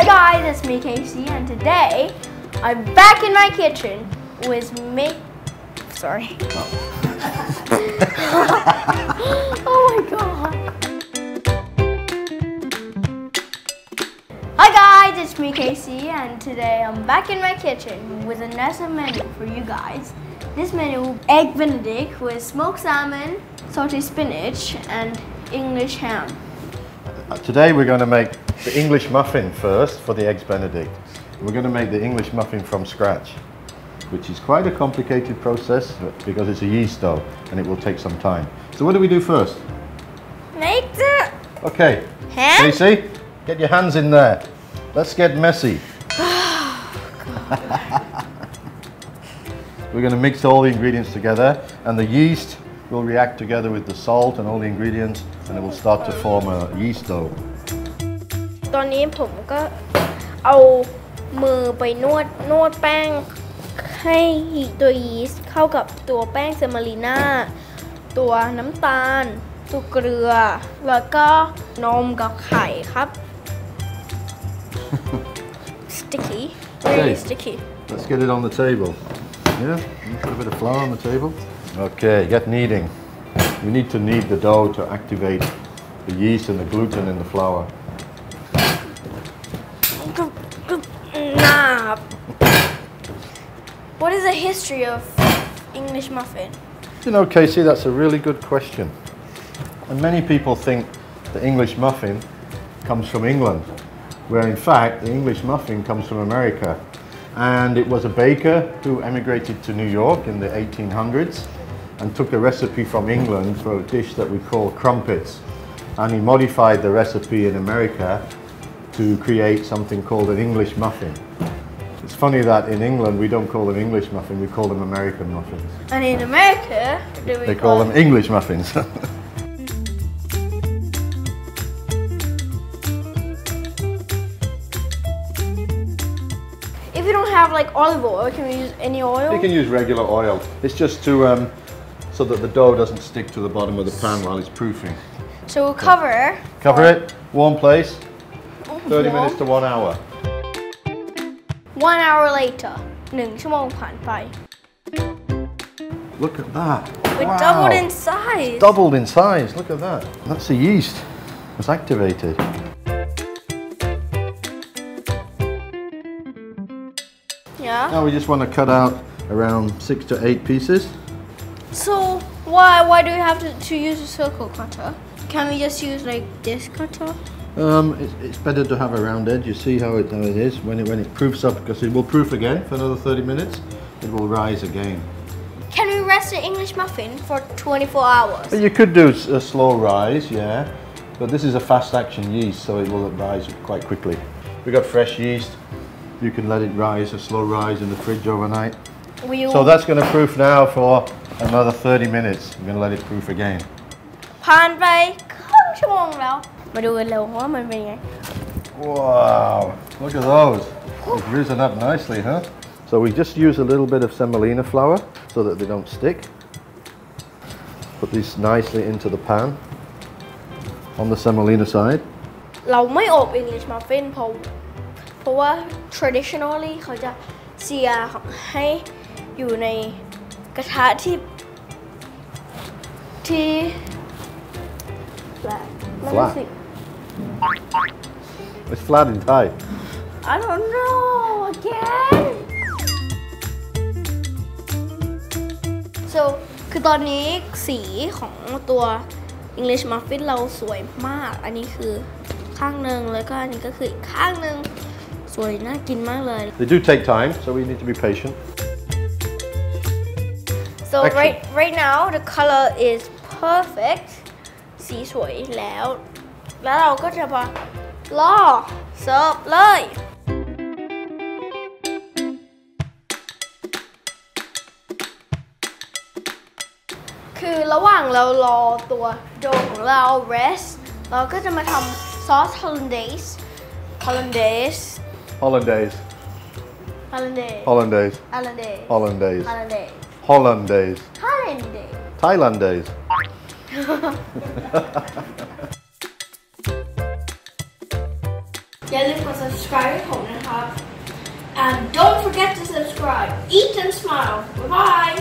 guys, it's me Casey, and today I'm back in my kitchen with Sorry. Oh my god. Hi guys, it's me Casey, and today I'm back in my kitchen with another menu for you guys. This menu, egg Benedict with smoked salmon, salty spinach, and English ham. Today we're going to make the English muffin first for the eggs Benedict. We're going to make the English muffin from scratch, which is quite a complicated process because it's a yeast dough and it will take some time. So what do we do first? Make the Okay, ham? Casey, get your hands in there. Let's get messy. We're going to mix all the ingredients together, and the yeast will react together with the salt and all the ingredients, and it will start to form a yeast dough. ตอนนี้ผมก็เอามือไปนวดแป้งให้ตัวยีสต์เข้ากับตัวแป้งเซมารีน่าตัวน้ำตาลตัวเกลือแล้วก็นมกับไข่ครับ sticky really sticky. Let's get it on the table. Yeah, put a bit of flour on the table. Okay, get kneading. We need to knead the dough to activate the yeast and the gluten in the flour. What is the history of English muffin? You know, Casey, that's a really good question. And many people think the English muffin comes from England, where in fact the English muffin comes from America. And it was a baker who emigrated to New York in the 1800s and took a recipe from England for a dish that we call crumpets. And he modified the recipe in America to create something called an English muffin. It's funny that in England we don't call them English muffins, we call them American muffins. And in America, they call them English muffins. If you don't have like olive oil, can we use any oil? You can use regular oil. It's just to so that the dough doesn't stick to the bottom of the pan while it's proofing. So we'll cover. Cover it, warm place, 30 minutes to 1 hour. 1 hour later, 1 ชั่วโมงผ่านไป Look at that. It Wow. doubled in size. Doubled in size, look at that. That's the yeast. It's activated. Yeah. Now we just want to cut out around 6 to 8 pieces. So why do we have to use a circle cutter? Can we just use like this cutter? It's better to have a round edge. You see how it is when it proofs up, because it will proof again for another 30 minutes. It will rise again. Can we rest the English muffin for 24 hours? You could do a slow rise, yeah, but this is a fast action yeast, so it will rise quite quickly. We got fresh yeast. You can let it rise, a slow rise in the fridge overnight. So that's going to proof now for another 30 minutes. We're going to let it proof again. ผ่านไปครึ่งชั่วโมงแล้วมาดูกันเร็วว่ามันเป็นไง Wow, look at those. They've risen up nicely, huh? So we just use a little bit of semolina flour so that they don't stick. Put these nicely into the pan on the semolina side. เราไม่อบ English muffin เพราะว่า traditionally เขาจะเสียให้อยู่ในกระทะที่ Flat. It's flat in Thai. I don't know again. So คือตอนนี้สีของตัว English muffin เราสวยมากอันนี้คือข้างหนึ่งแล้วก็อันนี้ก็คืออีกข้างหนึ่งสวยน่ากินมากเลย They do take time, so we need to be patient. So right now the color is perfect สีสวยแล้วเราก็จะมารอเสิร์ฟเลยคือระหว่างเรารอตัวโดของเรา rest เราก็จะมาทำซอส hollandaise Hollandaise. Hollandaise Hollandaise. Hollandaise. Thailandaise. อย่าลืมกด subscribe ให้ผมนะครับ and don't forget to subscribe eat and smile bye bye